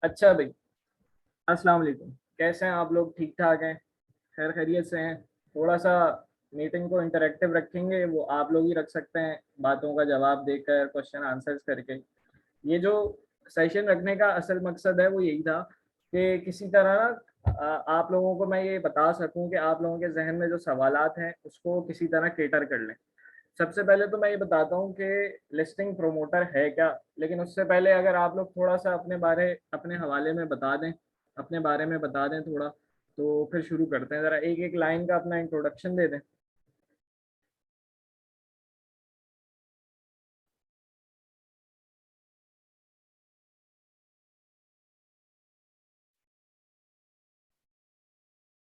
अच्छा भाई, अस्सलाम वालेकुम। कैसे हैं आप लोग? ठीक ठाक हैं? खैर खैरियत से हैं? थोड़ा सा मीटिंग को इंटरेक्टिव रखेंगे, वो आप लोग ही रख सकते हैं, बातों का जवाब देकर, क्वेश्चन आंसर्स करके। ये जो सेशन रखने का असल मकसद है वो यही था कि किसी तरह ना आप लोगों को मैं ये बता सकूं कि आप लोगों के जहन में जो सवालात हैं उसको किसी तरह केटर कर लें। सबसे पहले तो मैं ये बताता हूँ कि लिस्टिंग प्रोमोटर है क्या, लेकिन उससे पहले अगर आप लोग थोड़ा सा अपने हवाले में बता दें, अपने बारे में बता दें थोड़ा, तो फिर शुरू करते हैं। ज़रा एक एक लाइन का अपना इंट्रोडक्शन दे दें।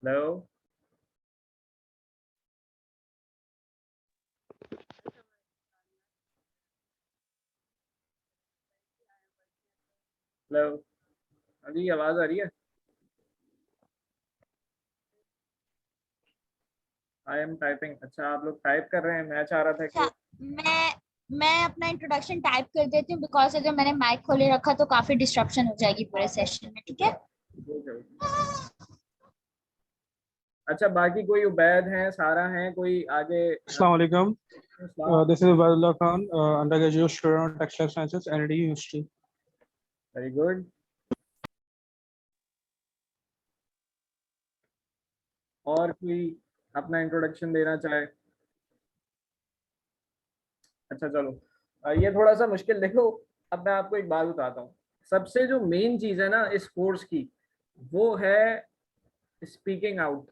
हेलो। हेलो। हाँ जी, आवाज़ आ रही है? I am typing. अच्छा, आप लोग टाइप कर रहे हैं। मैं चाह रहा था कि अच्छा, मैं अपना इंट्रोडक्शन टाइप कर देती हूँ बिकॉज अगर मैंने माइक खोले रखा तो काफी डिस्ट्रप्शन हो जाएगी पूरे सेशन में। ठीक है। अच्छा, बाकी कोई उबैद हैं, सारा हैं, कोई आगे? Assalamu alaikum. This is Ubaidullah Khan, undergraduate student of Textile Sciences, NIT University. Very good. और कोई अपना इंट्रोडक्शन देना चाहे? अच्छा चलो, ये थोड़ा सा मुश्किल देखो। अब मैं आपको एक बात बताता हूँ। सबसे जो मेन चीज़ है ना इस कोर्स की, वो है स्पीकिंग आउट।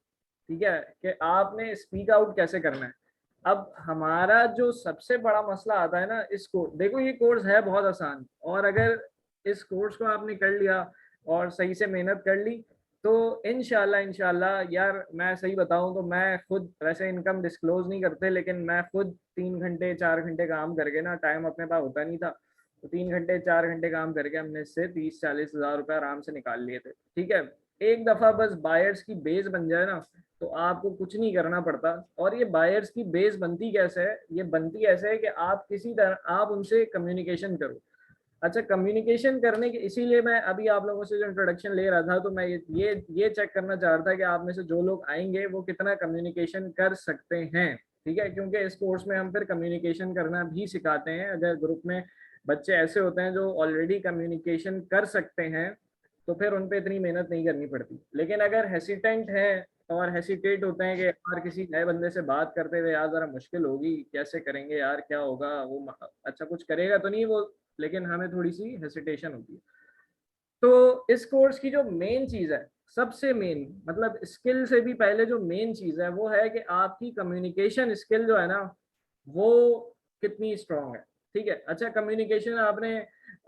ठीक है, कि आपने स्पीक आउट कैसे करना है। अब हमारा जो सबसे बड़ा मसला आता है ना, इसको देखो, ये कोर्स है बहुत आसान, और अगर इस कोर्स को आपने कर लिया और सही से मेहनत कर ली, तो इंशाल्लाह इंशाल्लाह यार, मैं सही बताऊं तो मैं खुद वैसे इनकम डिस्क्लोज नहीं करते, लेकिन मैं खुद 3 घंटे 4 घंटे काम करके ना, टाइम अपने पास होता नहीं था, तो 3 घंटे 4 घंटे काम करके हमने इससे 30-40 हज़ार रुपये आराम से निकाल लिए थे। ठीक है, एक दफा बस बायर्स की बेस बन जाए ना, तो आपको कुछ नहीं करना पड़ता। और ये बायर्स की बेस बनती कैसे है? ये बनती ऐसे है कि आप किसी तरह आप उनसे कम्युनिकेशन करो। अच्छा, कम्युनिकेशन करने के, इसीलिए मैं अभी आप लोगों से जो इंट्रोडक्शन ले रहा था, तो मैं ये चेक करना चाह रहा था कि आप में से जो लोग आएंगे वो कितना कम्युनिकेशन कर सकते हैं। ठीक है, क्योंकि इस कोर्स में हम फिर कम्युनिकेशन करना भी सिखाते हैं। अगर ग्रुप में बच्चे ऐसे होते हैं जो ऑलरेडी कम्युनिकेशन कर सकते हैं, तो फिर उन पर इतनी मेहनत नहीं करनी पड़ती। लेकिन अगर हेसिटेंट हैं और हेसिटेट होते हैं कि यार किसी नए बंदे से बात करते हुए यार ज़रा मुश्किल होगी, कैसे करेंगे यार, क्या होगा वो, अच्छा कुछ करेगा तो नहीं वो, लेकिन हमें थोड़ी सी हेसिटेशन होती है। तो इस कोर्स की जो मेन चीज़ है, सबसे मेन मतलब स्किल से भी पहले जो मेन चीज़ है वो है कि आपकी कम्युनिकेशन स्किल जो है ना, वो कितनी स्ट्रांग है। ठीक है, अच्छा, कम्युनिकेशन आपने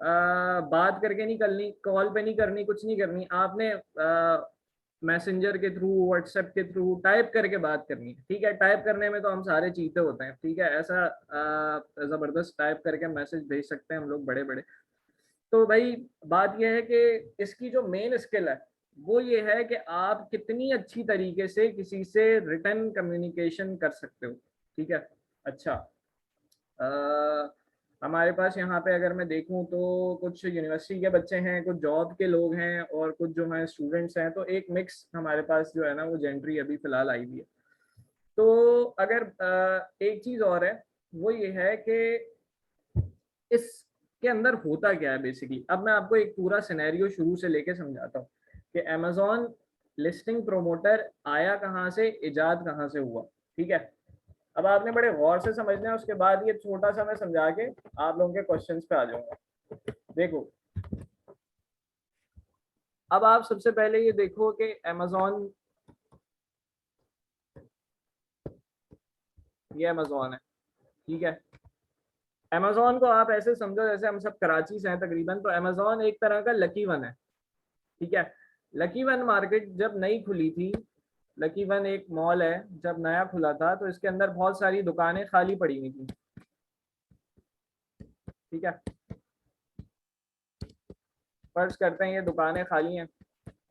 बात करके नहीं करनी, कॉल पे नहीं करनी, कुछ नहीं करनी, आपने मैसेंजर के थ्रू, व्हाट्सएप के थ्रू टाइप करके बात करनी है। ठीक है, टाइप करने में तो हम सारे चीते होते हैं। ठीक है, ऐसा ज़बरदस्त टाइप करके मैसेज भेज सकते हैं हम लोग बड़े बड़े। तो भाई, बात यह है कि इसकी जो मेन स्किल है वो ये है कि आप कितनी अच्छी तरीके से किसी से रिटर्न कम्युनिकेशन कर सकते हो। ठीक है। अच्छा, हमारे पास यहाँ पे अगर मैं देखूँ तो कुछ यूनिवर्सिटी के बच्चे हैं, कुछ जॉब के लोग हैं, और कुछ जो हैं स्टूडेंट्स हैं, तो एक मिक्स हमारे पास जो है ना वो जेंट्री अभी फिलहाल आई हुई है। तो अगर एक चीज़ और है, वो ये है कि इसके अंदर होता क्या है बेसिकली। अब मैं आपको एक पूरा सिनेरियो शुरू से लेके समझाता हूँ कि अमेजोन लिस्टिंग प्रोमोटर आया कहाँ से, इजाद कहाँ से हुआ। ठीक है, अब आपने बड़े गौर से समझना है, उसके बाद ये छोटा सा मैं समझा के आप लोगों के क्वेश्चंस पे आ जाऊंगा। देखो, अब आप सबसे पहले ये देखो कि अमेजोन, ये अमेजोन है। ठीक है, अमेजोन को आप ऐसे समझो जैसे हम सब कराची से हैं तकरीबन, तो अमेजोन एक तरह का लकी वन है। ठीक है, लकी वन मार्केट जब नई खुली थी, लकी वन एक मॉल है, जब नया खुला था तो इसके अंदर बहुत सारी दुकानें खाली पड़ी हुई थी। ठीक है, फर्ज करते हैं ये दुकानें खाली हैं,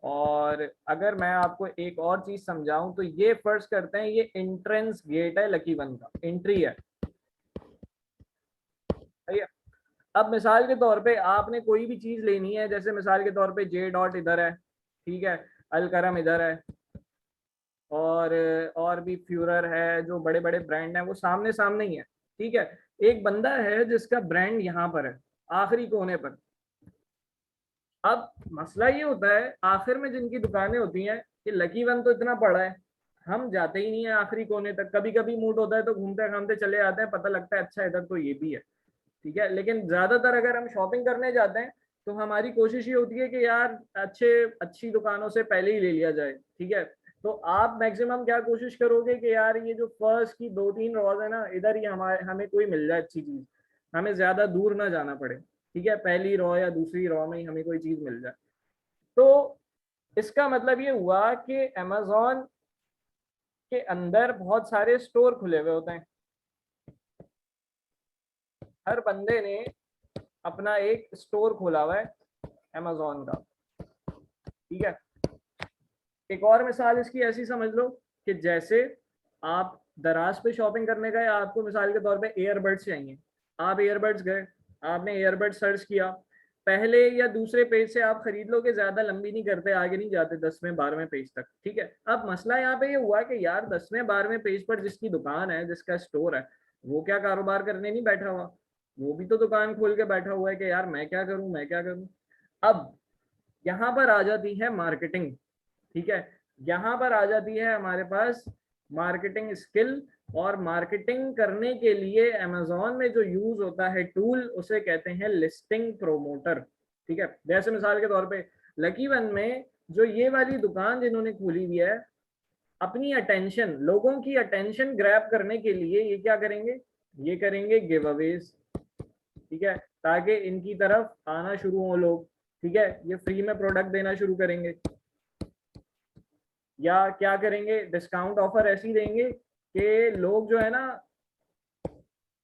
और अगर मैं आपको एक और चीज समझाऊं तो ये फर्ज करते हैं ये एंट्रेंस गेट है लकी वन का, एंट्री है। सही है। अब मिसाल के तौर पे आपने कोई भी चीज लेनी है, जैसे मिसाल के तौर पे जे डॉट इधर है, ठीक है, अलकरम इधर है, और भी फ्यूरर है, जो बड़े बड़े ब्रांड हैं वो सामने सामने ही है, ठीक है। एक बंदा है जिसका ब्रांड यहाँ पर है आखिरी कोने पर। अब मसला ये होता है आखिर में जिनकी दुकानें होती हैं कि लकी वन तो इतना बड़ा है, हम जाते ही नहीं है आखिरी कोने तक। कभी कभी मूड होता है तो घूमते घामते चले आते हैं, पता लगता है अच्छा इधर तो ये भी है, ठीक है। लेकिन ज्यादातर अगर हम शॉपिंग करने जाते हैं तो हमारी कोशिश ये होती है कि यार अच्छी दुकानों से पहले ही ले लिया जाए, ठीक है। तो आप मैक्सिमम क्या कोशिश करोगे कि यार ये जो फर्स्ट की 2-3 रोज है ना, इधर ही हमें कोई मिल जाए अच्छी चीज, हमें ज्यादा दूर ना जाना पड़े, ठीक है, पहली रो या दूसरी रो में ही हमें कोई चीज मिल जाए। तो इसका मतलब ये हुआ कि अमेजोन के अंदर बहुत सारे स्टोर खुले हुए होते हैं। हर बंदे ने अपना एक स्टोर खोला हुआ है अमेजोन का, ठीक है। एक और मिसाल इसकी ऐसी समझ लो कि जैसे आप दराज पे शॉपिंग करने गए, आपको मिसाल के तौर पे ईयरबड्स चाहिए, आप ईयरबड्स गए, आपने ईयरबड सर्च किया, पहले या दूसरे पेज से आप खरीद लोगे, ज्यादा लंबी नहीं करते, आगे नहीं जाते 10वें-12वें पेज तक, ठीक है। अब मसला यहाँ पे ये हुआ कि यार 10वें-12वें पेज पर जिसकी दुकान है, जिसका स्टोर है, वो क्या कारोबार करने नहीं बैठा हुआ, वो भी तो दुकान खोल के बैठा हुआ है कि यार मैं क्या करूं, मैं क्या करूं। अब यहाँ पर आ जाती है मार्केटिंग, ठीक है। यहाँ पर आ जाती है हमारे पास मार्केटिंग स्किल, और मार्केटिंग करने के लिए अमेजोन में जो यूज होता है टूल, उसे कहते हैं लिस्टिंग प्रोमोटर, ठीक है। जैसे मिसाल के तौर पे लकी वन में जो ये वाली दुकान जिन्होंने खोली हुई है, अपनी अटेंशन, लोगों की अटेंशन ग्रैब करने के लिए ये क्या करेंगे, ये करेंगे गिव अवेज, ठीक है, ताकि इनकी तरफ आना शुरू हो लोग, ठीक है। ये फ्री में प्रोडक्ट देना शुरू करेंगे, या क्या करेंगे, डिस्काउंट ऑफर ऐसी देंगे कि लोग जो है ना,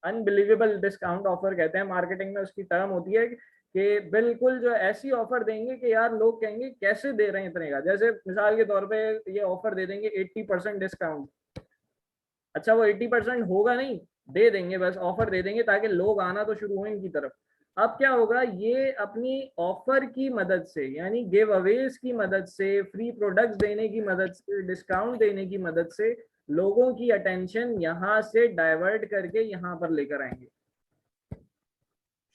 अनबिलीवेबल डिस्काउंट ऑफर कहते हैं मार्केटिंग में, उसकी टर्म होती है कि बिल्कुल जो ऐसी ऑफर देंगे कि यार लोग कहेंगे कैसे दे रहे हैं इतने का। जैसे मिसाल के तौर पे ये ऑफर दे देंगे 80% डिस्काउंट, अच्छा वो 80% होगा नहीं, दे देंगे, बस ऑफर दे देंगे ताकि लोग आना तो शुरू हो इनकी तरफ। अब क्या होगा, ये अपनी ऑफर की मदद से, यानी गिव अवेज की मदद से, फ्री प्रोडक्ट्स देने की मदद से, डिस्काउंट देने की मदद से लोगों की अटेंशन यहाँ से डाइवर्ट करके यहाँ पर लेकर आएंगे,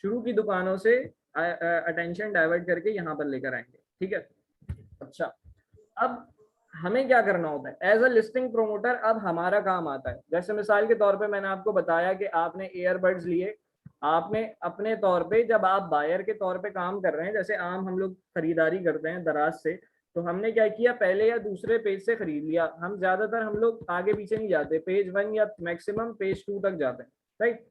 शुरू की दुकानों से अटेंशन डाइवर्ट करके यहाँ पर लेकर आएंगे, ठीक है। अच्छा, अब हमें क्या करना होता है एज अ लिस्टिंग प्रोमोटर, अब हमारा काम आता है। जैसे मिसाल के तौर पे मैंने आपको बताया कि आपने ईयरबड्स लिए, आपने अपने तौर पे, जब आप बायर के तौर पे काम कर रहे हैं, जैसे आम हम लोग खरीदारी करते हैं दराज से, तो हमने क्या किया, पहले या दूसरे पेज से खरीद लिया। हम ज्यादातर हम लोग आगे पीछे नहीं जाते, पेज 1 या मैक्सिमम पेज 2 तक जाते हैं, राइट।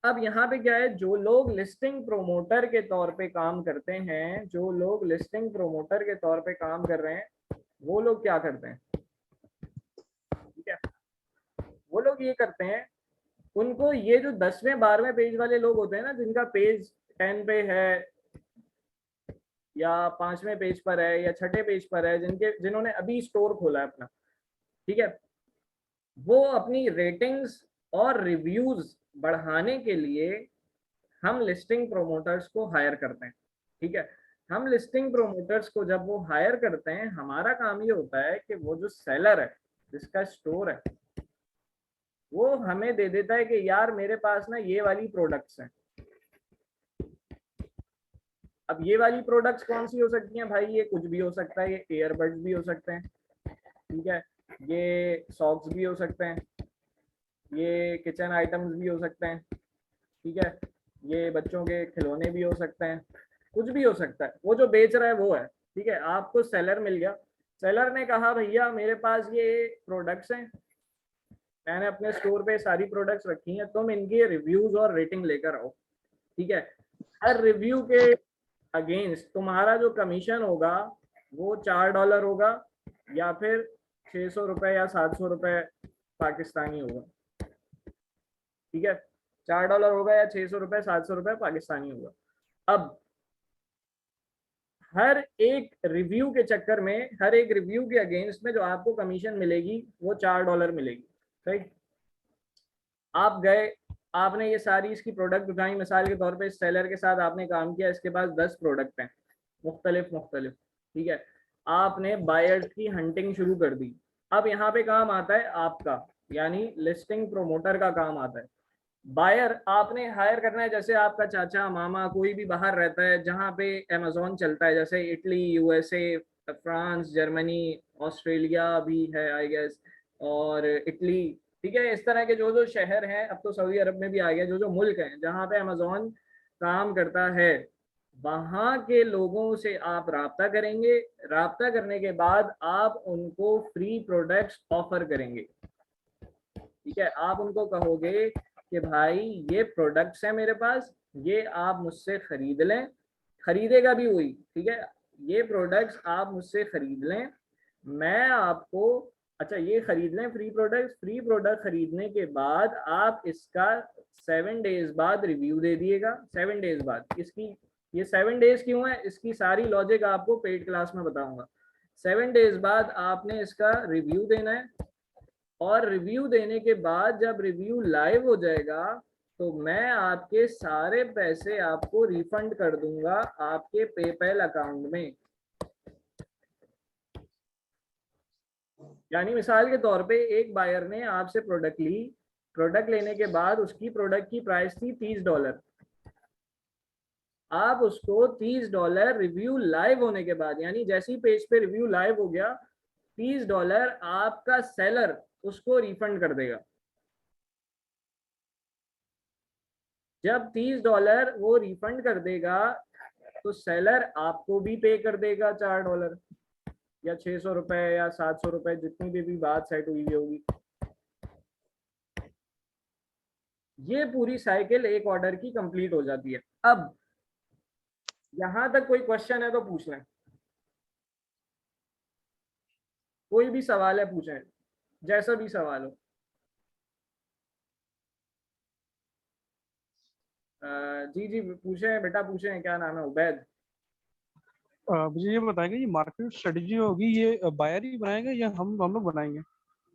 अब यहाँ पे क्या है, जो लोग लिस्टिंग प्रोमोटर के तौर पे काम करते हैं, जो लोग लिस्टिंग प्रोमोटर के तौर पे काम कर रहे हैं, वो लोग क्या करते हैं, ठीक है, वो लोग ये करते हैं, उनको ये जो 10वें-12वें पेज वाले लोग होते हैं ना, जिनका पेज 10 पे है या 5वें पेज पर है या 6ठे पेज पर है, जिन्होंने अभी स्टोर खोला है अपना, ठीक है, वो अपनी रेटिंग्स और रिव्यूज बढ़ाने के लिए हम लिस्टिंग प्रोमोटर्स को हायर करते हैं, ठीक है। हम लिस्टिंग प्रोमोटर्स को जब वो हायर करते हैं, हमारा काम ये होता है कि वो जो सेलर है, जिसका स्टोर है, वो हमें दे देता है कि यार मेरे पास ना ये वाली प्रोडक्ट्स हैं। अब ये वाली प्रोडक्ट्स कौन सी हो सकती हैं भाई, ये कुछ भी हो सकता है, ये ईयरबड्स भी हो सकते हैं, ठीक है, ये सॉक्स भी हो सकते हैं, ये किचन आइटम्स भी हो सकते हैं, ठीक है, ये बच्चों के खिलौने भी हो सकते हैं, कुछ भी हो सकता है, वो जो बेच रहा है वो है, ठीक है। आपको सेलर मिल गया, सेलर ने कहा भैया मेरे पास ये प्रोडक्ट्स हैं, मैंने अपने स्टोर पे सारी प्रोडक्ट्स रखी हैं, तुम इनके रिव्यूज और रेटिंग लेकर आओ, ठीक है। हर रिव्यू के अगेंस्ट तुम्हारा जो कमीशन होगा वो $4 होगा, या फिर 600 रुपए या 700 रुपए पाकिस्तानी होगा, ठीक है। $4 होगा या 600 रुपए, 700 रुपए पाकिस्तानी होगा। अब हर एक रिव्यू के चक्कर में, हर एक रिव्यू के अगेंस्ट में जो आपको कमीशन मिलेगी वो $4 मिलेगी, राइट। आप गए, आपने ये सारी इसकी प्रोडक्ट उठाई, मिसाल के तौर पे इस सेलर के साथ आपने काम किया, इसके पास 10 प्रोडक्ट हैं मुख्तलिफ मुख्तलिफ, ठीक है। आपने बायर्स की हंटिंग शुरू कर दी। अब यहाँ पे काम आता है आपका, यानी लिस्टिंग प्रोमोटर का काम आता है। बायर आपने हायर करना है, जैसे आपका चाचा मामा कोई भी बाहर रहता है जहाँ पे अमेजोन चलता है, जैसे Italy, USA, France, Germany, Australia भी है आई गेस, और इटली, ठीक है। इस तरह के जो जो शहर हैं, अब तो सऊदी अरब में भी आ गया, जो जो मुल्क हैं जहाँ पे अमेजोन काम करता है, वहाँ के लोगों से आप राब्ता करेंगे। राब्ता करने के बाद आप उनको फ्री प्रोडक्ट्स ऑफर करेंगे, ठीक है। आप उनको कहोगे कि भाई ये प्रोडक्ट्स हैं मेरे पास, ये आप मुझसे खरीद लें, खरीदेगा भी वही, ठीक है। ये प्रोडक्ट्स आप मुझसे खरीद लें, मैं आपको, अच्छा ये खरीद लें फ्री प्रोडक्ट, फ्री प्रोडक्ट खरीदने के बाद आप इसका 7 डेज बाद रिव्यू दे दिएगा। 7 डेज बाद, इसकी ये 7 डेज क्यों है, इसकी सारी लॉजिक आपको पेड क्लास में बताऊंगा। 7 डेज बाद आपने इसका रिव्यू देना है, और रिव्यू देने के बाद जब रिव्यू लाइव हो जाएगा तो मैं आपके सारे पैसे आपको रिफंड कर दूंगा आपके पेपैल अकाउंट में। यानी मिसाल के तौर पे एक बायर ने आपसे प्रोडक्ट ली, प्रोडक्ट लेने के बाद उसकी प्रोडक्ट की प्राइस थी $30, आप उसको $30 रिव्यू लाइव होने के बाद, यानी जैसी पेज पे रिव्यू लाइव हो गया, $30 आपका सेलर उसको रिफंड कर देगा। जब $30 वो रिफंड कर देगा तो सेलर आपको भी पे कर देगा $4 या 600 रुपए या 700 रुपए, जितनी भी बात सेट हुई होगी। ये पूरी साइकिल एक ऑर्डर की कंप्लीट हो जाती है। अब यहां तक कोई क्वेश्चन है तो पूछ लें, कोई भी सवाल है पूछें, जैसा भी सवाल हो। जी जी पूछें बेटा पूछें, क्या नाम है, उबैद। मुझे ये बताएंगे, ये मार्केट स्ट्रेटजी होगी ये बायर ही बनाएंगे या हम लोग बनाएंगे?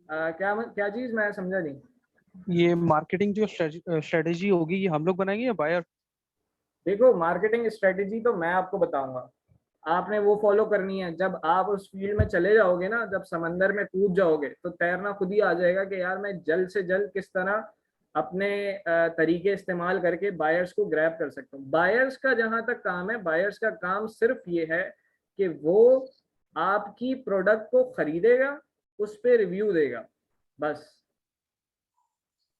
क्या चीज, मैं समझा नहीं। ये मार्केटिंग जो स्ट्रेटजी होगी ये हम लोग बनाएंगे या बायर? देखो मार्केटिंग स्ट्रेटेजी तो मैं आपको बताऊंगा, आपने वो फॉलो करनी है। जब आप उस फील्ड में चले जाओगे ना, जब समंदर में कूद जाओगे तो तैरना खुद ही आ जाएगा कि यार मैं जल्द से जल्द किस तरह अपने तरीके इस्तेमाल करके बायर्स को ग्रैब कर सकता हूँ। बायर्स का जहां तक काम है, बायर्स का काम सिर्फ ये है कि वो आपकी प्रोडक्ट को खरीदेगा, उस पर रिव्यू देगा, बस।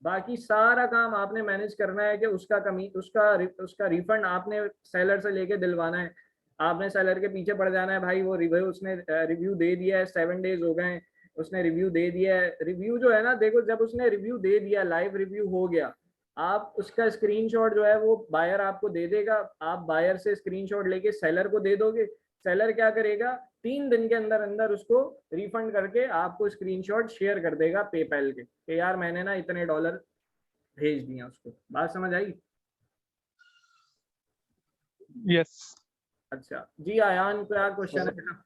बाकी सारा काम आपने मैनेज करना है कि उसका रिफंड आपने सेलर से लेके दिलवाना है। आपने सेलर के पीछे पड़ जाना है, भाई वो रिव्यू उसने रिव्यू दे दिया है, 7 डेज हो गए, उसने रिव्यू दे दिया है। रिव्यू जो है ना, देखो जब उसने रिव्यू दे दिया, लाइव रिव्यू हो गया, आप उसका स्क्रीनशॉट जो है वो बायर आपको दे देगा, आप बायर से स्क्रीनशॉट लेके सेलर को दे दोगे। सेलर क्या करेगा, 3 दिन के अंदर अंदर उसको रिफंड करके आपको स्क्रीनशॉट शेयर कर देगा पेपैल के कि यार मैंने ना इतने डॉलर भेज दिए उसको। बात समझ आई? यस। अच्छा जी, आयान क्या क्वेश्चन है बेटा?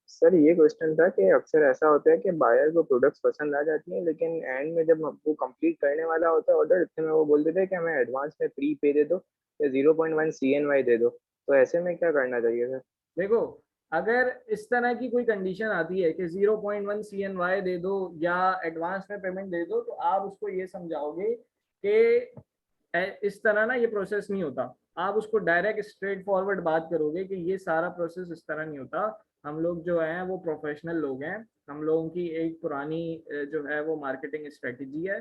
सर ये क्वेश्चन था कि अक्सर ऐसा होता है कि बायर को प्रोडक्ट्स पसंद आ जाती हैं, लेकिन एंड में जब वो कंप्लीट करने वाला होता है ऑर्डर, इतने में वो बोल देते हैं कि हमें एडवांस में प्री पे दे दो या 0.1 CNY दे दो। तो ऐसे में क्या करना चाहिए सर? देखो अगर इस तरह की कोई कंडीशन आती है कि 0.1 CNY दे दो या एडवांस में पेमेंट दे दो, तो आप उसको ये समझाओगे कि इस तरह ना ये प्रोसेस नहीं होता। आप उसको डायरेक्ट स्ट्रेट फॉरवर्ड बात करोगे कि ये सारा प्रोसेस इस तरह नहीं होता, हम लोग जो हैं वो प्रोफेशनल लोग हैं, हम लोगों की एक पुरानी जो है वो मार्केटिंग स्ट्रेटजी है,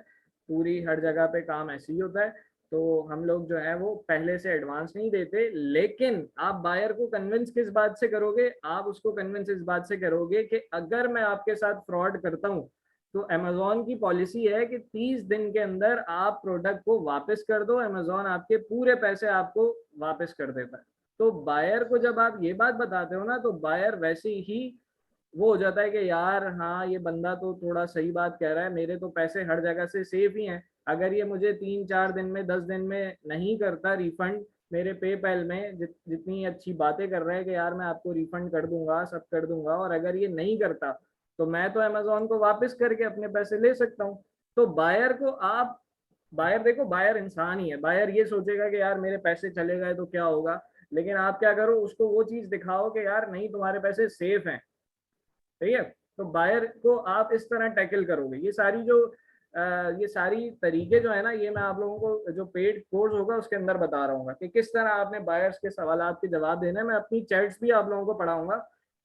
पूरी हर जगह पे काम ऐसे ही होता है। तो हम लोग जो है वो पहले से एडवांस नहीं देते। लेकिन आप बायर को कन्विंस किस बात से करोगे, आप उसको कन्विंस इस बात से करोगे कि अगर मैं आपके साथ फ्रॉड करता हूँ तो अमेजोन की पॉलिसी है कि 30 दिन के अंदर आप प्रोडक्ट को वापस कर दो, अमेजोन आपके पूरे पैसे आपको वापस कर देता है। तो बायर को जब आप ये बात बताते हो ना, तो बायर वैसे ही वो हो जाता है कि यार हाँ ये बंदा तो थोड़ा सही बात कह रहा है, मेरे तो पैसे हर जगह से सेफ ही हैं, अगर ये मुझे 3-4 दिन में 10 दिन में नहीं करता रिफंड मेरे पेपैल में, जितनी अच्छी बातें कर रहा है कि यार मैं आपको रिफंड कर दूंगा, सब कर दूंगा, और अगर ये नहीं करता तो मैं तो अमेजोन को वापस करके अपने पैसे ले सकता हूँ। तो बायर को आप बायर देखो, बायर इंसान ही है, बायर ये सोचेगा कि यार मेरे पैसे चले गए तो क्या होगा, लेकिन आप क्या करो, उसको वो चीज दिखाओ कि यार नहीं, तुम्हारे पैसे सेफ हैं। सही है। तो बायर को आप इस तरह टैकल करोगे। ये सारी जो ये सारी तरीके जो है ना, ये मैं आप लोगों को जो पेड कोर्स होगा उसके अंदर बता रहा हूँ कि किस तरह आपने बायर्स के सवालात के जवाब देने। मैं अपनी चैट्स भी आप लोगों को पढ़ाऊंगा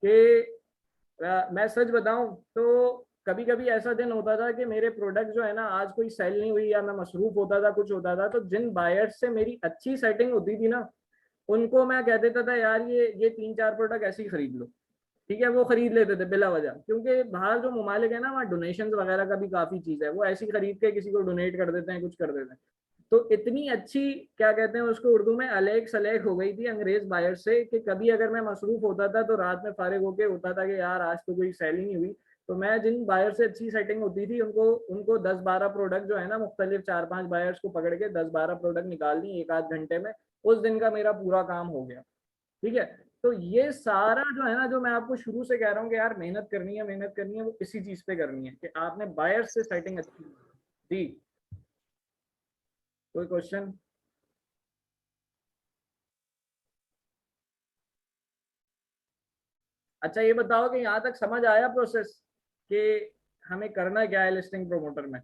कि मैं सच बताऊं तो कभी कभी ऐसा दिन होता था कि मेरे प्रोडक्ट जो है ना, आज कोई सेल नहीं हुई या मैं मसरूफ होता था, कुछ होता था, तो जिन बायर्स से मेरी अच्छी सेटिंग होती थी ना, उनको मैं कह देता था यार ये 3-4 प्रोडक्ट ऐसे ही खरीद लो। ठीक है, वो खरीद लेते थे बिला वजह, क्योंकि बाहर जो ममालिक है ना, वहाँ डोनेशन वगैरह का भी काफी चीज है, वो ऐसी खरीद के किसी को डोनेट कर देते हैं, कुछ कर देते हैं। तो इतनी अच्छी क्या कहते हैं उसको उर्दू में, अलेक सलेक हो गई थी अंग्रेज बायर से कि कभी अगर मैं मसरूफ होता था तो रात में फारिग होके होता था कि यार आज तो कोई सेल ही नहीं हुई, तो मैं जिन बायर से अच्छी सेटिंग होती थी उनको उनको 10-12 प्रोडक्ट जो है ना, मुख्तलिफ 4-5 बायर्स को पकड़ के 10-12 प्रोडक्ट निकाल दी एक आध घंटे में, उस दिन का मेरा पूरा काम हो गया। ठीक है। तो ये सारा जो है ना, जो मैं आपको शुरू से कह रहा हूँ कि यार मेहनत करनी है, मेहनत करनी है, वो इसी चीज पे करनी है कि आपने बायर से सेटिंग अच्छी दी। कोई क्वेश्चन? अच्छा ये बताओ कि यहाँ तक समझ आया प्रोसेस कि हमें करना क्या है लिस्टिंग प्रोमोटर में?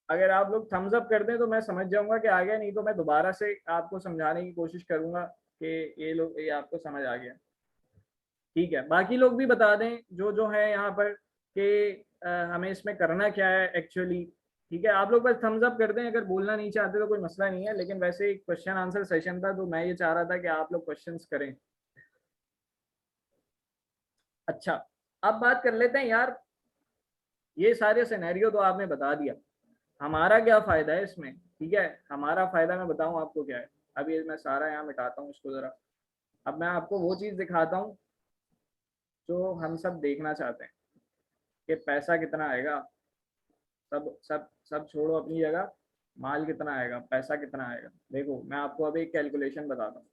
अगर आप लोग थम्स अप कर दें तो मैं समझ जाऊंगा कि आ गया, नहीं तो मैं दोबारा से आपको समझाने की कोशिश करूंगा कि ये आपको समझ आ गया। ठीक है, बाकी लोग भी बता दें जो जो है यहाँ पर कि हमें इसमें करना क्या है एक्चुअली। ठीक है, आप लोग बस थम्स अप कर दें, अगर बोलना नहीं चाहते तो कोई मसला नहीं है, लेकिन वैसे एक क्वेश्चन आंसर सेशन था तो मैं ये चाह रहा था कि आप लोग क्वेश्चंस करें। अच्छा, अब बात कर लेते हैं यार, ये सारे सिनेरियो तो आपने बता दिया, हमारा क्या फायदा है इसमें? ठीक है, हमारा फायदा मैं बताऊं आपको क्या है। अब ये मैं सारा यहाँ मिटाता हूँ इसको जरा। अब मैं आपको वो चीज दिखाता हूँ जो हम सब देखना चाहते हैं कि पैसा कितना आएगा। सब सब सब छोड़ो अपनी जगह, माल कितना आएगा, पैसा कितना आएगा। देखो मैं आपको अभी एक कैलकुलेशन बताता हूँ।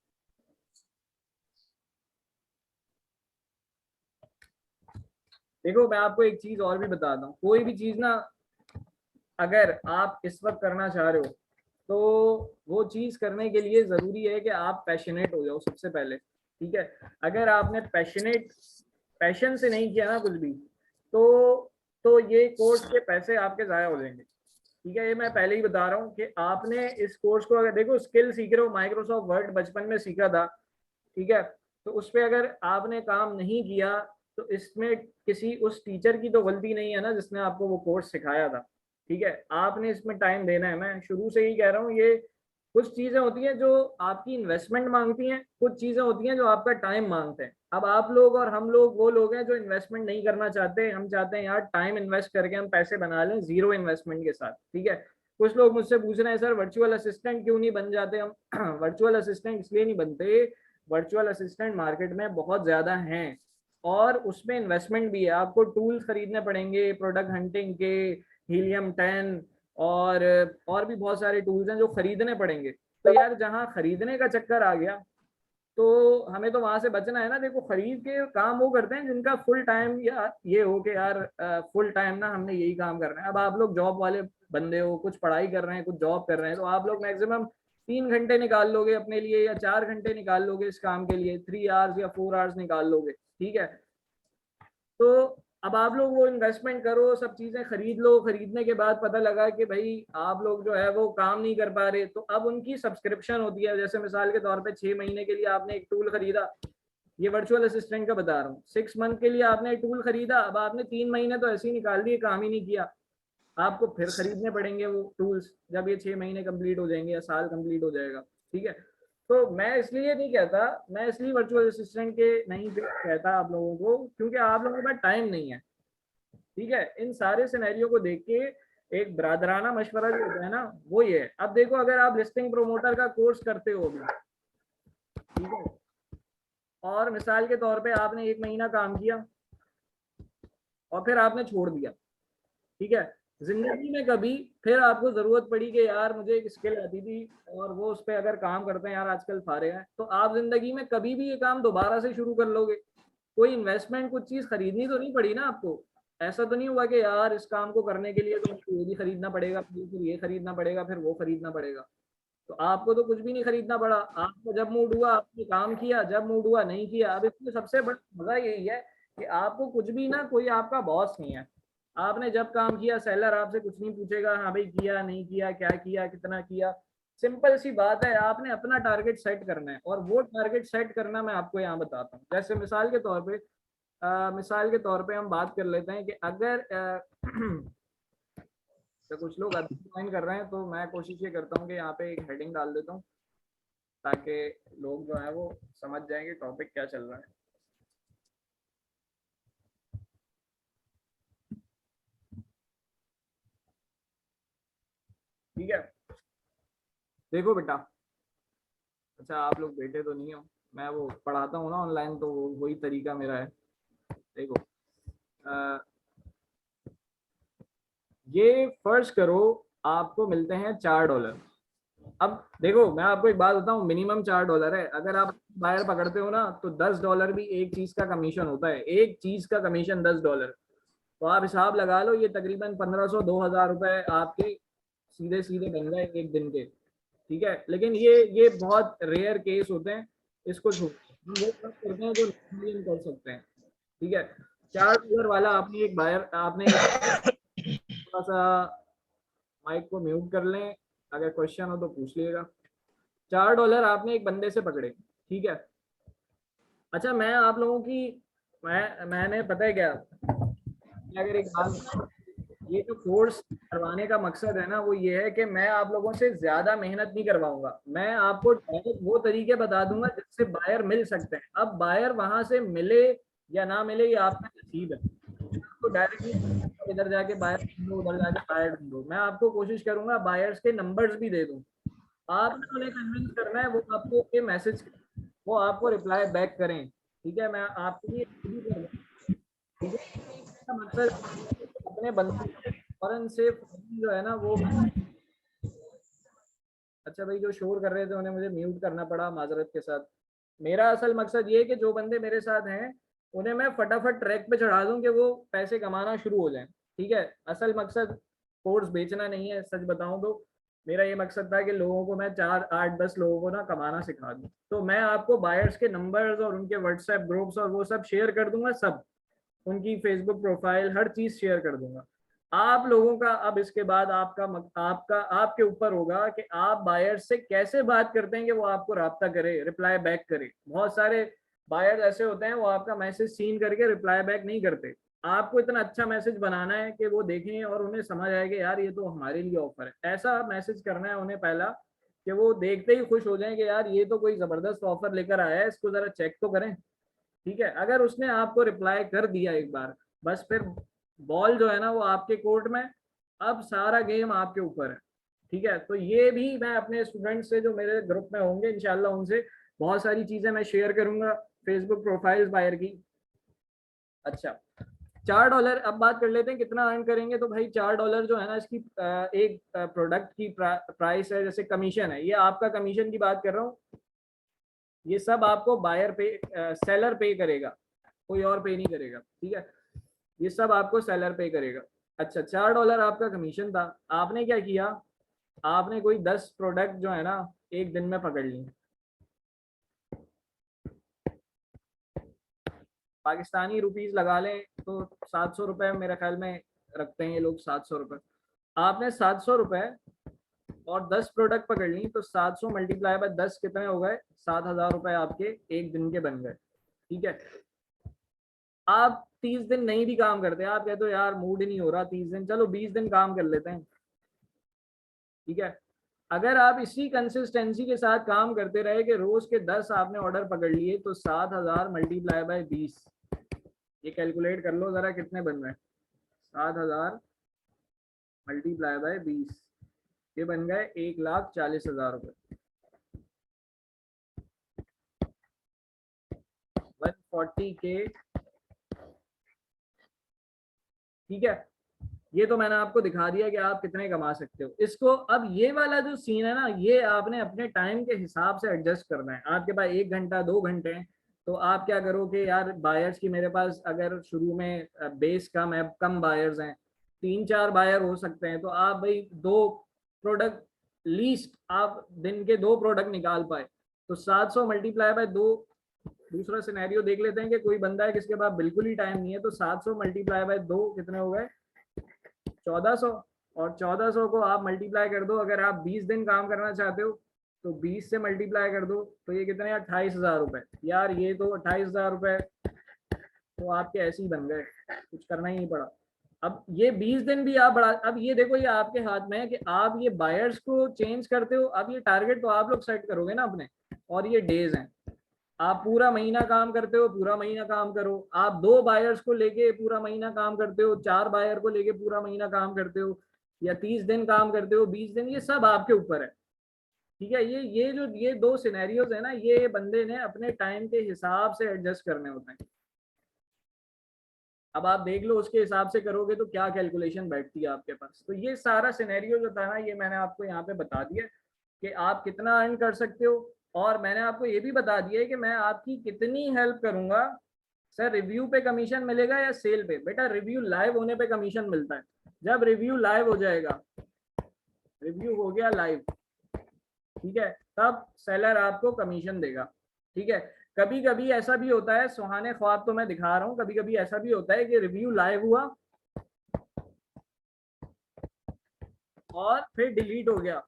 देखो मैं आपको एक चीज और भी बताता हूँ, कोई भी चीज ना अगर आप इस वक्त करना चाह रहे हो तो वो चीज करने के लिए जरूरी है कि आप पैशनेट हो जाओ सबसे पहले। ठीक है, अगर आपने पैशन से नहीं किया ना कुछ भी, तो ये कोर्स के पैसे आपके जाया हो जाएंगे। ठीक है, ये मैं पहले ही बता रहा हूँ कि आपने इस कोर्स को अगर देखो, स्किल सीख रहे हो, माइक्रोसॉफ्ट वर्ड बचपन में सीखा था, ठीक है, तो उस पर अगर आपने काम नहीं किया तो इसमें किसी उस टीचर की तो गलती नहीं है ना जिसने आपको वो कोर्स सिखाया था। ठीक है, आपने इसमें टाइम देना है, मैं शुरू से ही कह रहा हूँ। ये कुछ चीजें होती हैं जो आपकी इन्वेस्टमेंट मांगती हैं, कुछ चीजें होती हैं जो आपका टाइम मांगते हैं। अब आप लोग और हम लोग वो लोग हैं जो इन्वेस्टमेंट नहीं करना चाहते, हम चाहते हैं यार टाइम इन्वेस्ट करके हम पैसे बना लें जीरो इन्वेस्टमेंट के साथ। ठीक है, कुछ लोग मुझसे पूछ रहे हैं सर वर्चुअल असिस्टेंट क्यों नहीं बन जाते हम? वर्चुअल असिस्टेंट इसलिए नहीं बनते, वर्चुअल असिस्टेंट मार्केट में बहुत ज़्यादा हैं और उसमें इन्वेस्टमेंट भी है। आपको टूल्स खरीदने पड़ेंगे, प्रोडक्ट हंटिंग के, हीलियम 10 और भी बहुत सारे टूल्स हैं जो खरीदने पड़ेंगे। तो यार जहाँ खरीदने का चक्कर आ गया तो हमें तो वहां से बचना है ना। देखो खरीद के काम वो करते हैं जिनका फुल टाइम या ये हो कि यार फुल टाइम ना हमने यही काम करना है। अब आप लोग जॉब वाले बंदे हो, कुछ पढ़ाई कर रहे हैं, कुछ जॉब कर रहे हैं, तो आप लोग मैक्सिमम 3 घंटे निकाल लोगे अपने लिए या 4 घंटे निकाल लोगे इस काम के लिए, 3 आवर्स या 4 आवर्स निकाल लोगे। ठीक है, तो अब आप लोग वो इन्वेस्टमेंट करो, सब चीजें खरीद लो, खरीदने के बाद पता लगा कि भाई आप लोग जो है वो काम नहीं कर पा रहे, तो अब उनकी सब्सक्रिप्शन होती है। जैसे मिसाल के तौर पे 6 महीने के लिए आपने एक टूल खरीदा, ये वर्चुअल असिस्टेंट का बता रहा हूँ, 6 मंथ के लिए आपने एक टूल खरीदा, अब आपने 3 महीने तो ऐसे ही निकाल दिए, काम ही नहीं किया। आपको फिर खरीदने पड़ेंगे वो टूल्स जब ये 6 महीने कंप्लीट हो जाएंगे या साल कंप्लीट हो जाएगा। ठीक है, तो मैं इसलिए नहीं कहता, मैं इसलिए वर्चुअल असिस्टेंट के नहीं कहता आप लोगों को, क्योंकि आप लोगों के पास टाइम नहीं है। ठीक है, इन सारे सिनेरियो को देख के एक ब्रादराना मशवरा जो होता है ना, वो ये है। अब देखो अगर आप लिस्टिंग प्रोमोटर का कोर्स करते हो अभी, ठीक है, और मिसाल के तौर पे आपने 1 महीना काम किया और फिर आपने छोड़ दिया। ठीक है, जिंदगी में कभी फिर आपको जरूरत पड़ी कि यार मुझे एक स्किल आती थी और वो उस पर अगर काम करते हैं यार आजकल फारे हैं, तो आप जिंदगी में कभी भी ये काम दोबारा से शुरू कर लोगे? कोई इन्वेस्टमेंट कुछ चीज खरीदनी तो नहीं पड़ी ना आपको। ऐसा तो नहीं हुआ कि यार इस काम को करने के लिए तो मुझे ये भी खरीदना पड़ेगा, फिर ये खरीदना पड़ेगा, फिर वो खरीदना पड़ेगा। तो आपको तो कुछ भी नहीं खरीदना पड़ा, आपको जब मूड हुआ आपने काम किया, जब मूड हुआ नहीं किया। अब इसमें सबसे बड़ा मजा यही है कि आपको कुछ भी ना, कोई आपका बॉस नहीं है। आपने जब काम किया सेलर आपसे कुछ नहीं पूछेगा, हाँ भाई किया नहीं किया, क्या किया, कितना किया। सिंपल सी बात है, आपने अपना टारगेट सेट करना है, और वो टारगेट सेट करना मैं आपको यहाँ बताता हूँ। जैसे मिसाल के तौर पे हम बात कर लेते हैं कि अगर तो कुछ लोग अभी ज्वाइन कर रहे हैं, तो मैं कोशिश ये करता हूँ कि यहाँ पे एक हेडिंग डाल देता हूँ ताकि लोग जो है वो समझ जाएंगे टॉपिक क्या चल रहा है। ठीक है, देखो बेटा, अच्छा आप लोग बैठे तो नहीं हो, मैं वो पढ़ाता हूँ ना ऑनलाइन, तो वही तरीका मेरा है। देखो ये फर्ज करो आपको मिलते हैं $4। अब देखो मैं आपको एक बात बताऊं, मिनिमम $4 है। अगर आप बायर पकड़ते हो ना तो $10 भी एक चीज का कमीशन होता है, एक चीज का कमीशन $10। तो आप हिसाब लगा लो, ये तकरीबन 1500-2000 रुपए आपके सीधे सीधे बन गए एक दिन के। ठीक है, लेकिन ये बहुत रेयर केस होते हैं, इसको छोड़ हम वो सब करते हैं जो हम कर सकते हैं। ठीक है, $4 वाला आपने एक बायर, आपने थोड़ा सा माइक को म्यूट कर लें, अगर क्वेश्चन हो तो पूछ लीजिएगा। $4 आपने एक बंदे से पकड़े, ठीक है। अच्छा मैं आप लोगों की मैंने पता है क्या, अगर एक बात, ये जो कोर्स करवाने का मकसद है ना वो ये है कि मैं आप लोगों से ज्यादा मेहनत नहीं करवाऊंगा, मैं आपको डायरेक्ट वो तरीके बता दूंगा जिससे बायर मिल सकते हैं। अब बायर वहां से मिले या ना मिले ये आपका नसीब है, तो डायरेक्टली इधर जाके बायर ढूंढो, उधर जाके बायर ढूंढो। मैं आपको कोशिश करूंगा बायर्स के नंबर्स भी दे दूं, आपने उन्हें कन्विंस करना है, वो आपको ये मैसेज, वो आपको रिप्लाई बैक करें। ठीक है, मैं आपके लिए खुद ही कर रहा हूं। ठीक है, इसका मतलब अपने बंदे से फौरन से फौरन जो है ना वो, अच्छा भाई जो शोर कर रहे थे उन्हें मुझे म्यूट करना पड़ा माजरत के साथ। मेरा असल मकसद ये है कि जो बंदे मेरे साथ हैं उन्हें मैं फटाफट ट्रैक पे चढ़ा दूं कि वो पैसे कमाना शुरू हो जाएं। ठीक है, असल मकसद कोर्स बेचना नहीं है, सच बताऊं तो मेरा ये मकसद था कि लोगों को मैं 4 8 10 लोगों को ना कमाना सिखा दूं। तो मैं आपको बायर्स के नंबर्स और उनके व्हाट्सएप ग्रुप्स और वो सब शेयर कर दूंगा, सब उनकी फेसबुक प्रोफाइल हर चीज शेयर कर दूंगा। आप लोगों का अब इसके बाद आपका आपके ऊपर होगा कि आप बायर से कैसे बात करते हैं कि वो आपको राब्ता करे, रिप्लाई बैक करे। बहुत सारे बायर ऐसे होते हैं वो आपका मैसेज सीन करके रिप्लाई बैक नहीं करते। आपको इतना अच्छा मैसेज बनाना है कि वो देखें और उन्हें समझ आए कि यार ये तो हमारे लिए ऑफर है। ऐसा मैसेज करना है उन्हें पहला कि वो देखते ही खुश हो जाएं कि यार ये तो कोई जबरदस्त ऑफर लेकर आया है, इसको जरा चेक तो करें। ठीक है, अगर उसने आपको रिप्लाई कर दिया एक बार, बस फिर बॉल जो है ना वो आपके कोर्ट में, अब सारा गेम आपके ऊपर है। ठीक है, तो ये भी मैं अपने स्टूडेंट्स से जो मेरे ग्रुप में होंगे इंशाल्लाह उनसे बहुत सारी चीजें मैं शेयर करूंगा, फेसबुक प्रोफाइल्स बायर की। अच्छा $4, अब बात कर लेते हैं कितना अर्न करेंगे। तो भाई $4 जो है ना इसकी एक प्रोडक्ट की प्राइस है, जैसे कमीशन है, ये आपका कमीशन की बात कर रहा हूँ, ये सब आपको बायर पे सेलर पे करेगा, कोई और पे नहीं करेगा। ठीक है, ये सब आपको सेलर पे करेगा। अच्छा $4 आपका कमीशन था, आपने क्या किया, आपने कोई 10 प्रोडक्ट जो है ना एक दिन में पकड़ ली। पाकिस्तानी रुपीस लगा लें तो 700 रुपए मेरे ख्याल में रखते हैं ये लोग, 700 रुपए। आपने 700 रुपए और 10 प्रोडक्ट पकड़ ली, तो 700 मल्टीप्लाई बाय 10 कितने हो गए, 7000 रुपए आपके एक दिन के बन गए। ठीक है, आप 30 दिन नहीं भी काम करते, आप कहते हो यार मूड ही नहीं हो रहा 30 दिन, चलो 20 दिन काम कर लेते हैं। ठीक है, अगर आप इसी कंसिस्टेंसी के साथ काम करते रहे कि रोज के 10 आपने ऑर्डर पकड़ लिए, तो 7000 मल्टीप्लाई बाय 20, ये कैलकुलेट कर लो जरा कितने बन रहे हैं। 7000 मल्टीप्लाई बाय 20, ये बन गए 1,40,000 रुपए। 140K। ठीक है, ये तो मैंने आपको दिखा दिया कि आप कितने कमा सकते हो। इसको अब ये वाला जो सीन है ना, ये आपने अपने टाइम के हिसाब से एडजस्ट करना है। आपके पास 1 घंटा 2 घंटे हैं, तो आप क्या करो कि यार बायर्स की मेरे पास अगर शुरू में बेस कम है, कम बायर्स हैं, 3-4 बायर हो सकते हैं, तो आप भाई 2 प्रोडक्ट लीस्ट आप दिन के 2 प्रोडक्ट निकाल पाए, तो 700 मल्टीप्लाई बाय 2। दूसरा सिनेरियो देख लेते हैं कि कोई बंदा है किसके पास बिल्कुल ही टाइम नहीं है, तो 700 मल्टीप्लाई बाय 2 कितने हो गए, 1400। और 1400 को आप मल्टीप्लाई कर दो, अगर आप 20 दिन काम करना चाहते हो तो 20 से मल्टीप्लाई कर दो, तो ये कितने, 28,000 रुपए। यार ये तो 28,000 रुपए तो आपके ऐसे ही बन गए, कुछ करना ही नहीं पड़ा। अब ये 20 दिन भी आप बढ़ा, अब ये देखो ये आपके हाथ में है कि आप ये बायर्स को चेंज करते हो। अब ये टारगेट तो आप लोग सेट करोगे ना अपने, और ये डेज हैं। आप पूरा महीना काम करते हो, पूरा महीना काम करो। आप 2 बायर्स को लेके पूरा महीना काम करते हो, 4 बायर को लेके पूरा महीना काम करते हो, या 30 दिन काम करते हो, 20 दिन, ये सब आपके ऊपर है। ठीक है, ये 2 सिनेरियोज है ना, ये बंदे ने अपने टाइम के हिसाब से एडजस्ट करने होते हैं। अब आप देख लो उसके हिसाब से करोगे तो क्या कैलकुलेशन बैठती है आपके पास। तो ये सारा सिनेरियो जो था ना, ये मैंने आपको यहाँ पे बता दिया कि आप कितना अर्न कर सकते हो। और मैंने आपको ये भी बता दिया है कि मैं आपकी कितनी हेल्प करूंगा। सर रिव्यू पे कमीशन मिलेगा या सेल पे? बेटा रिव्यू लाइव होने पे कमीशन मिलता है। जब रिव्यू लाइव हो जाएगा, रिव्यू हो गया लाइव, ठीक है, तब सेलर आपको कमीशन देगा। ठीक है, कभी कभी ऐसा भी होता है, सुहाने ख्वाब तो मैं दिखा रहा हूँ, कभी कभी ऐसा भी होता है कि रिव्यू लाइव हुआ और फिर डिलीट हो गया,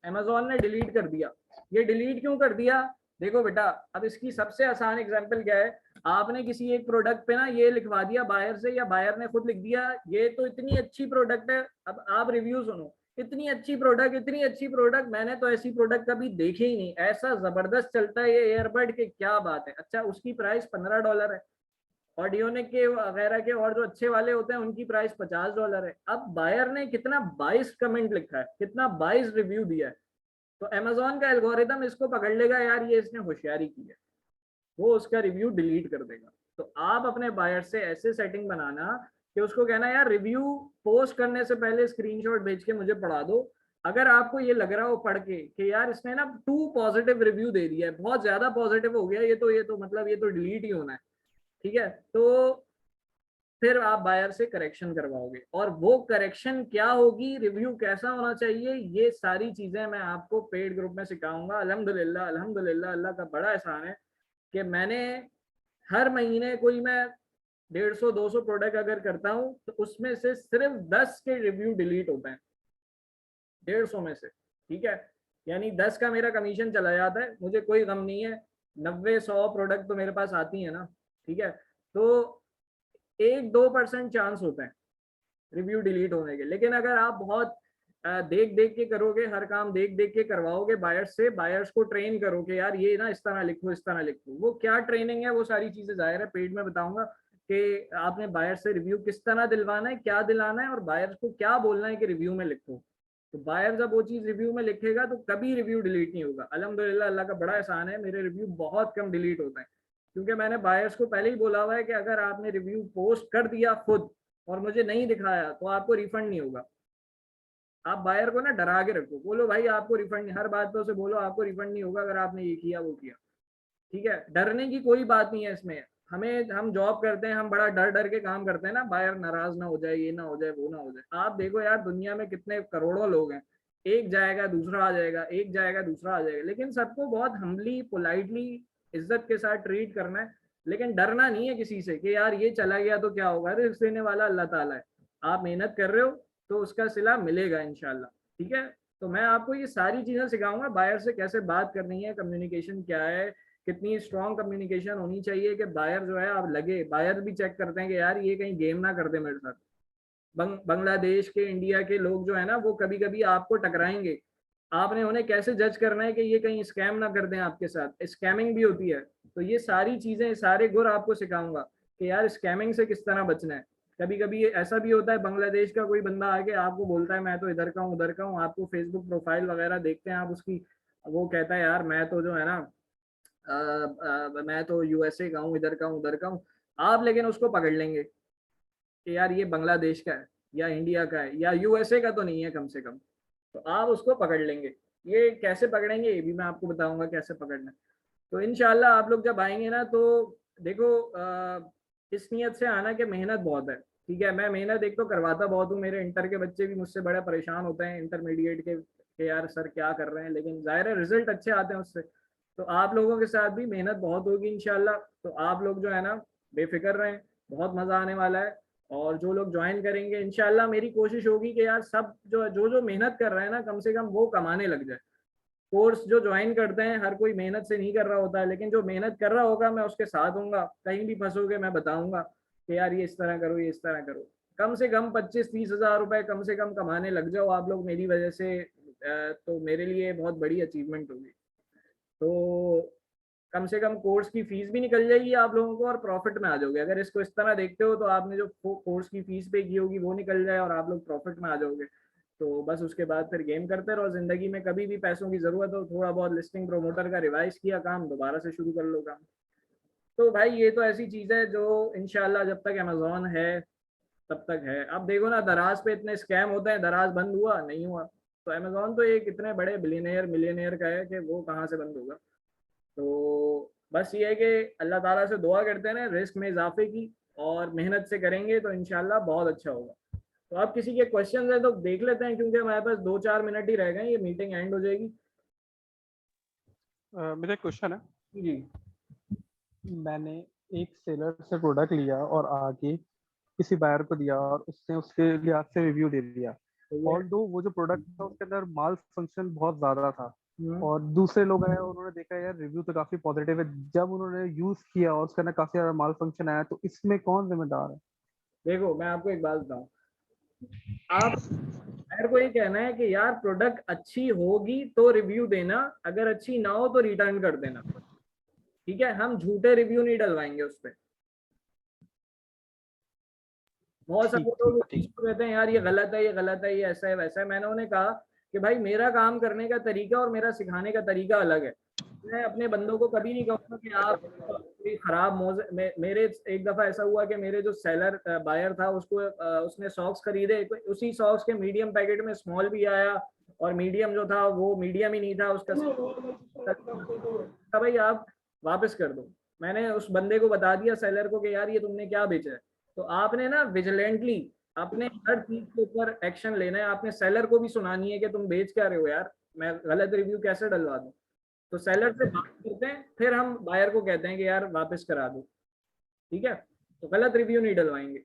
अमेजोन ने डिलीट कर दिया। ये डिलीट क्यों कर दिया? देखो बेटा, अब इसकी सबसे आसान एग्जांपल क्या है, आपने किसी एक प्रोडक्ट पे ना ये लिखवा दिया बायर से, या बायर ने खुद लिख दिया ये तो इतनी अच्छी प्रोडक्ट है। अब आप रिव्यू सुनो, इतनी अच्छी प्रोडक्ट, इतनी अच्छी प्रोडक्ट, मैंने तो ऐसी प्रोडक्ट कभी देखी ही नहीं, ऐसा जबरदस्त चलता है ये एयरबड के, क्या बात है। अच्छा, उसकी प्राइस $15 है। ऑडियोनिक के वगैरह के और जो अच्छे वाले होते हैं उनकी प्राइस $50 है। अब बायर ने कितना 22 कमेंट लिखा है, कितना 22 रिव्यू दिया है, तो अमेजोन का एल्गोरिदम इसको पकड़ लेगा, यार ये इसने होशियारी की है, वो उसका रिव्यू डिलीट कर देगा। तो आप अपने बायर से ऐसे सेटिंग बनाना कि उसको कहना यार रिव्यू पोस्ट करने से पहले स्क्रीनशॉट भेज के मुझे पढ़ा दो। अगर आपको ये लग रहा हो पढ़ के कि यार इसने ना 2 पॉजिटिव रिव्यू दे दिया है, बहुत ज्यादा पॉजिटिव हो गया, ये तो मतलब ये तो डिलीट ही होना है, ठीक है, तो फिर आप बायर से करेक्शन करवाओगे। और वो करेक्शन क्या होगी, रिव्यू कैसा होना चाहिए, ये सारी चीजें मैं आपको पेड ग्रुप में सिखाऊंगा। अल्हम्दुलिल्लाह अल्हम्दुलिल्लाह, अल्लाह का बड़ा एहसान है कि मैंने हर महीने कोई मैं 150-200 प्रोडक्ट अगर करता हूँ तो उसमें से सिर्फ 10 के रिव्यू डिलीट होते हैं 150 में से। ठीक है, यानी 10 का मेरा कमीशन चला जाता है, मुझे कोई गम नहीं है। 90-100 प्रोडक्ट तो मेरे पास आती है ना, ठीक है, तो 1-2% चांस होते हैं रिव्यू डिलीट होने के। लेकिन अगर आप बहुत देख देख के करोगे, हर काम देख देख के करवाओगे बायर्स से, बायर्स को ट्रेन करो कि यार ये ना इस तरह लिखो, इस तरह लिखो, वो क्या ट्रेनिंग है, वो सारी चीजें जाहिर है पेड में बताऊंगा कि आपने बायर से रिव्यू किस तरह दिलवाना है, क्या दिलाना है, और बायर्स को क्या बोलना है कि रिव्यू में लिखो। तो बायर जब वो चीज रिव्यू में लिखेगा तो कभी रिव्यू डिलीट नहीं होगा। अल्हम्दुलिल्लाह, अल्लाह का बड़ा एहसान है, मेरे रिव्यू बहुत कम डिलीट होते हैं, क्योंकि मैंने बायर्स को पहले ही बोला हुआ है कि अगर आपने रिव्यू पोस्ट कर दिया खुद और मुझे नहीं दिखाया तो आपको रिफंड नहीं होगा। आप बायर को ना डरा के रखो, बोलो भाई आपको रिफंड नहीं, हर बात पे उसे बोलो आपको रिफंड नहीं होगा अगर आपने ये किया वो किया। ठीक है, डरने की कोई बात नहीं है इसमें। हम जॉब करते हैं, हम बड़ा डर डर के काम करते हैं ना, बायर नाराज ना हो जाए, ये ना हो जाए, वो ना हो जाए। आप देखो यार दुनिया में कितने करोड़ों लोग हैं, एक जाएगा दूसरा आ जाएगा, एक जाएगा दूसरा आ जाएगा, लेकिन सबको बहुत हम्बली पोलाइटली इज्जत के साथ ट्रीट करना है। लेकिन डरना नहीं है किसी से कि यार ये चला गया तो क्या होगा, रिस्क देने वाला अल्लाह ताला है। आप मेहनत कर रहे हो तो उसका सिला मिलेगा इंशाल्लाह। ठीक है, तो मैं आपको ये सारी चीजें सिखाऊंगा, बायर से कैसे बात करनी है, कम्युनिकेशन क्या है, कितनी स्ट्रॉन्ग कम्युनिकेशन होनी चाहिए कि बायर जो है आप लगे, बायर भी चेक करते हैं कि यार ये कहीं गेम ना कर दे मेरे साथ। बांग्लादेश के, इंडिया के लोग जो है ना वो कभी कभी आपको टकराएंगे, आपने उन्हें कैसे जज करना है कि ये कहीं स्कैम ना कर दें आपके साथ, स्कैमिंग भी होती है। तो ये सारी चीजें, सारे गुर आपको सिखाऊंगा कि यार स्कैमिंग से किस तरह बचना है। कभी कभी ऐसा भी होता है बांग्लादेश का कोई बंदा आके आपको बोलता है मैं तो इधर का हूँ उधर का हूँ, आपको फेसबुक प्रोफाइल वगैरह देखते हैं आप उसकी, वो कहता है यार मैं तो जो है ना मैं तो यूएसए का हूँ, इधर का हूँ उधर का हूँ। आप लेकिन उसको पकड़ लेंगे कि यार ये बांग्लादेश का है या इंडिया का है या यूएसए का तो नहीं है कम से कम, तो आप उसको पकड़ लेंगे। ये कैसे पकड़ेंगे ये भी मैं आपको बताऊंगा कैसे पकड़ना है। तो इंशाल्लाह आप लोग जब आएंगे ना तो देखो इस नियत से आना कि मेहनत बहुत है, ठीक है। मैं मेहनत एक तो करवाता बहुत हूँ, मेरे इंटर के बच्चे भी मुझसे बड़ा परेशान होते हैं इंटरमीडिएट के कि यार सर क्या कर रहे हैं, लेकिन जाहिर है रिजल्ट अच्छे आते हैं उससे। तो आप लोगों के साथ भी मेहनत बहुत होगी इंशाल्लाह। तो आप लोग जो है ना बेफिक्र रहें, बहुत मज़ा आने वाला है। और जो लोग ज्वाइन करेंगे इंशाल्लाह मेरी कोशिश होगी कि यार सब जो मेहनत कर रहे हैं ना कम से कम वो कमाने लग जाए। कोर्स जो ज्वाइन करते हैं हर कोई मेहनत से नहीं कर रहा होता है, लेकिन जो मेहनत कर रहा होगा मैं उसके साथ हूँगा। कहीं भी फंसोगे मैं बताऊंगा कि यार ये इस तरह करो, ये इस तरह करो। कम से कम 25-30 हज़ार रुपए कम से कम कमाने लग जाओ आप लोग मेरी वजह से, तो मेरे लिए बहुत बड़ी अचीवमेंट होगी। तो कम से कम कोर्स की फीस भी निकल जाएगी आप लोगों को और प्रॉफिट में आ जाओगे। अगर इसको इस तरह देखते हो तो आपने जो कोर्स की फीस पे की होगी वो निकल जाए और आप लोग प्रॉफिट में आ जाओगे। तो बस उसके बाद फिर गेम करते रहो जिंदगी में। कभी भी पैसों की जरूरत हो, थोड़ा बहुत लिस्टिंग प्रमोटर का रिवाइज किया काम, दोबारा से शुरू कर लो काम। तो भाई ये तो ऐसी चीज है जो इंशाल्लाह जब तक अमेजोन है तब तक है। अब देखो ना दराज पे इतने स्कैम होते हैं, दराज बंद हुआ नहीं हुआ। तो अमेजोन तो एक इतने बड़े बिलियनियर मिलियनियर का है कि वो कहाँ से बंद होगा। तो बस ये है कि अल्लाह ताला से दुआ करते हैं रिस्क में इजाफे की, और मेहनत से करेंगे तो इंशाल्लाह बहुत अच्छा होगा। तो आप किसी के क्वेश्चन है तो देख लेते हैं, क्योंकि हमारे पास 2-4 मिनट ही रह गए, ये मीटिंग एंड हो जाएगी। मेरा क्वेश्चन है, जी मैंने एक सेलर से प्रोडक्ट लिया और आगे किसी बायर को दिया और उसने उसके लिहाज से रिव्यू दे दिया। तो ये ऑल्दो वो जो प्रोडक्ट था उसके अंदर माल फंक्शन बहुत ज्यादा था, हम्म, और दूसरे लोग आए उन्होंने देखा यार रिव्यू तो काफी पॉजिटिव है, जब उन्होंने यूज किया और उसके अंदर काफी ज्यादा माल फंक्शन आया, तो इसमें कौन जिम्मेदार है? देखो मैं आपको एक बात बताऊं। आप मेरे को ये कहना है कि यार प्रोडक्ट अच्छी होगी तो रिव्यू देना, अगर अच्छी ना हो तो रिटर्न कर देना, ठीक है। हम झूठे रिव्यू नहीं डलवाएंगे उस पर। बहुत सारे ठीक लोग ठीक इस चीज़ ठीक। को कहते हैं यार ये गलत है, ये गलत है, ये ऐसा है वैसा है। मैंने उन्हें कहा कि भाई मेरा काम करने का तरीका और मेरा सिखाने का तरीका अलग है। मैं अपने बंदों को कभी नहीं कहूँगा कि आप कोई खराब मेरे एक दफा ऐसा हुआ कि मेरे जो सेलर बायर था उसको उसने सॉक्स खरीदे, तो उसी सॉक्स के मीडियम पैकेट में स्मॉल भी आया और मीडियम जो था वो मीडियम ही नहीं था उसका। भाई आप वापस कर दो। मैंने उस बंदे को बता दिया सेलर को कि यार ये तुमने क्या बेचा है। तो आपने ना विजिलेंटली अपने हर चीज के ऊपर एक्शन लेना है। आपने सेलर को भी सुनानी है कि तुम बेच क्या रहे हो यार, मैं गलत रिव्यू कैसे डलवा दूं। तो सेलर से बात करते हैं, फिर हम बायर को कहते हैं कि यार वापस करा दो, ठीक है। तो गलत रिव्यू नहीं डलवाएंगे।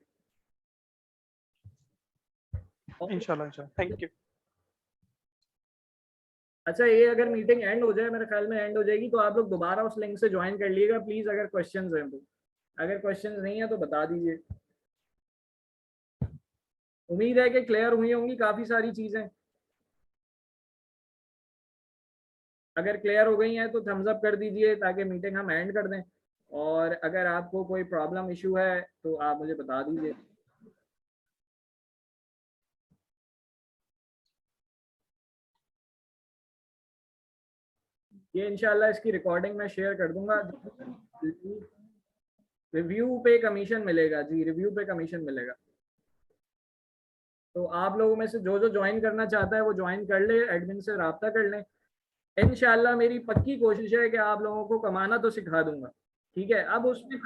और इंशाल्लाह इंशाल्लाह, थैंक यू। अच्छा, ये अगर मीटिंग एंड हो जाए, मेरे ख्याल में एंड हो जाएगी, तो आप लोग दोबारा उस लिंक से ज्वाइन कर लीजिएगा प्लीज, अगर क्वेश्चंस हैं तो। अगर क्वेश्चंस नहीं है तो बता दीजिए। उम्मीद है कि क्लियर हुई होंगी काफी सारी चीजें। अगर क्लियर हो गई हैं तो थम्स अप कर दीजिए ताकि मीटिंग हम एंड कर दें। और अगर आपको कोई प्रॉब्लम इशू है तो आप मुझे बता दीजिए। ये इंशाल्लाह इसकी रिकॉर्डिंग मैं शेयर कर दूंगा। रिव्यू पे कमीशन मिलेगा जी, रिव्यू पे कमीशन मिलेगा। तो आप लोगों में से जो जो ज्वाइन करना चाहता है वो ज्वाइन कर ले, एडमिन से राब्ता कर लें। इंशाल्लाह मेरी पक्की कोशिश है कि आप लोगों को कमाना तो सिखा दूंगा, ठीक है। अब उसमें